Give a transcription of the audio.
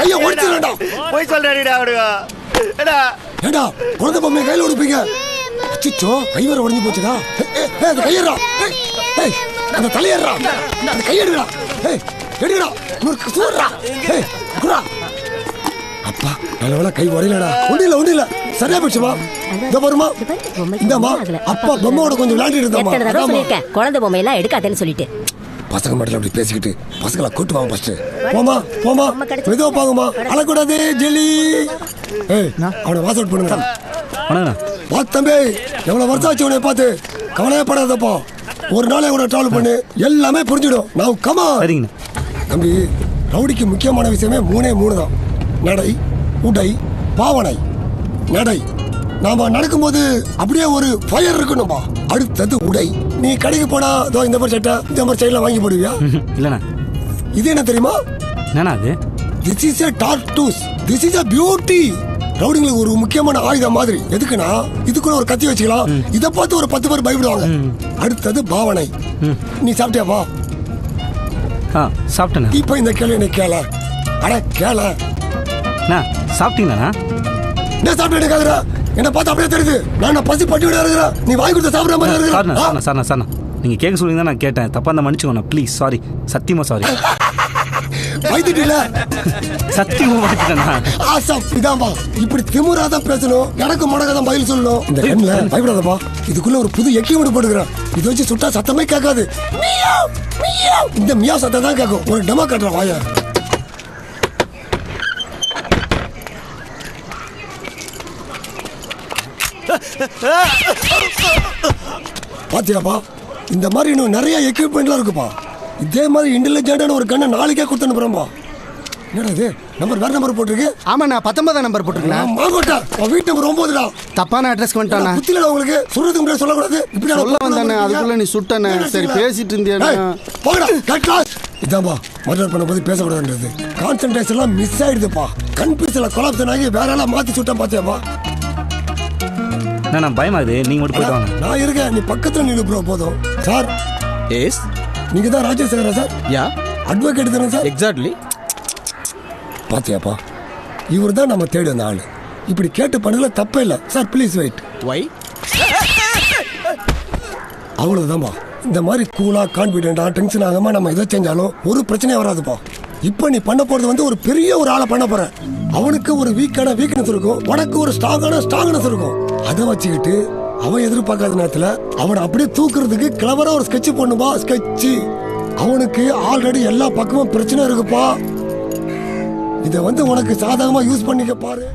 கையை ஒடிச்சிடா. போய் சொல்றேன்டா அவடுங்க. ஏடா குழந்தை பொம்மையை கையில ஒடிப்பீங்க. அச்சோ கை வர உடைஞ்சு போச்சுடா. அந்த கையறா. அந்த தலையறா. அந்த கையெடுடா. எடுடா. இன்னொரு சூறா. குரா. அப்பா நல்லவேளை கை உடையலடா. ஒண்ணு இல்ல சரியா போச்சுமா. இந்த பாருமா. இந்தமா அப்பா பொம்மையோட கொஞ்சம் விளையாடிட்டு இருந்தாமா. குழந்தை பொம்மையெல்லாம் எடுக்காதேன்னு சொல்லிட்டு பசங்க மட்டும் அப்படி பேசிக்கிட்டு பசங்களை கூட்டு வாங்க ஃபர்ஸ்ட். போமா மெதுவா பாங்கம்மா. அழக்கூடாது ஜெலி. அவனை வாஸ் அவுட் பண்ணுங்க. வா தம்பி, எவ்வளவு வருஷம் ஆச்சு உன்னை பார்த்து. கவலையப்படாதப்பா, ஒரு நாளை கூட டிராவல் பண்ணு, எல்லாமே புரிஞ்சிடும். நான் கமா தம்பி. ரவுடிக்கு முக்கியமான விஷயமே மூணு தான். நடை, உடை, பாவனை. நடை, நாம நடக்கும்போது அப்படியே ஒரு ஃபயர் இருக்கணும்பா. அடுத்தது உடை. நீ கடைக்கு போனா இந்த மாதிரி சட்டை இந்த மாதிரி சைட்ல வாங்கி போடுவியா? இல்லண்ணா. இது என்ன தெரியுமா? என்னண்ணா அது? This is a tortoise. This is a beauty. ரவுடிங்களுக்கு ஒரு முக்கியமான ஆயுதம் மாதிரி. எதுக்குன்னா இதுக்குள்ள ஒரு கத்தி வச்சுக்கலாம். இதை பார்த்து ஒரு 10 பேர் பயப்படுவாங்க. அடுத்தது பாவனை. நீ சாப்பிட்டியாப்பா? சாப்பிட்டேண்ணா. இப்போ இந்த கேள்வி என்ன கேள. அட கேள. சாப்பிட்டீங்களா? என்ன சாப்பிட்டு கேக்குற? என்ன பார்த்து அப்படியே தெரியுது. நான் பசி பட்டி விட இருக்கிறேன். நீ வாங்கி கொடுத்த சாப்பிடுற மாதிரி இருக்கிறேன். சார் நீங்க கேட்க சொல்லி தான் நான் கேட்டேன். தப்பா இருந்தா மன்னிச்சுக்கோண்ணா ப்ளீஸ். சாரி, சத்தியமா சாரி. வைத்திட்டில சத்தியமா வைத்திட்டேண்ணா. ஆசம் இதான்பா. இப்படி திமுறாதான் பேசணும். எனக்கு மடக்கதான் பதில் சொல்லணும். இந்த கண்ணுல பயப்படாதப்பா. இதுக்குள்ள ஒரு புது எக்கியம் போட்டுக்கிறேன். இதை வச்சு சுட்டா சத்தமே கேட்காது. இந்த மியா சத்தம் தான் கேட்கும். ஒரு டெமோ காட்டுறேன் வாயா. பாத்தியாப்பா, இந்த மாதிரி இன்னும் நிறைய எக்யூப்மெண்ட்லாம் இருக்குப்பா. இதே மாதிரி இன்டெலிஜென்டான ஒரு கண்ணை நாளைக்கே கொடுத்து அனுப்புறேன்பா. என்னடா இது நம்பர் வேற நம்பர் போட்டிருக்கு? ஆமா, நான் 19 நம்பர் போட்டிருக்கேன். மாங்கோட்டா வீட்டு நம்பர் 9டா. தப்பான அட்ரஸ் வந்துட்டானே. புத்தில உங்களுக்கு சொல்றதுக்கு முன்னாடி சொல்லக்கூடாது. இப்படி சொல்ல வந்தானே, அதுக்குள்ள நீ சுட்டனே. சரி பேசிட்டு இருந்தியானே. போங்கடா கட் கிளாஸ். இதான்பா மர்டர் பண்ணும்போது பேசக்கூடாதுன்றது. கான்சென்ட்ரேஷன் எல்லாம் மிஸ் ஆயிடுதுப்பா. கன்ஃபியூஸ்ல கொலாப்ஷன் ஆகி வேற எல்லாம் மாத்தி சுட்டேன். பாத்தியாப்பா நான் பயமாது. நீங்க மட்டும் போயிட்டு வாங்க. நான் இருக்கேன், நீ பக்கத்துல நின்னு ப்ரோ போதும். சார் எஸ், நீங்க தான் ராஜேஷ் சார்? யா, அட்வொகேட் தானே சார்? எக்ஸாக்ட்லி. பாத்தியாப்பா, இவர் தான் நம்ம தேடி வந்த ஆளு. இப்படி கேட்டு பண்ணல தப்பே இல்லை சார். Please wait. வை? அவ்வளவுதான்பா. இந்த மாதிரி கூலா கான்பிடென்டா டென்ஷன் ஆகாம நம்ம எதை செஞ்சாலும் ஒரு பிரச்சனையும் வராதுப்பா. இப்ப நீ பண்ண போறது வந்து ஒரு பெரிய ஒரு ஆளை பண்ண போற. அவனுக்கு ஒரு வீக்கான வீக்னஸ் இருக்கும், உனக்கு ஒரு ஸ்ட்ராங்னஸ் இருக்கும். அதை வச்சுக்கிட்டு அவன் எதிர்பார்க்காத நேரத்துல அவனை அப்படியே தூக்குறதுக்கு கிளவரா ஒரு ஸ்கெட்ச் பண்ணுப்பா. ஸ்கெட்ச். அவனுக்கு ஆல்ரெடி எல்லா பக்கமும் பிரச்சனை இருக்குப்பா. இதை வந்து உனக்கு சாதகமா யூஸ் பண்ணிக்க பாரு.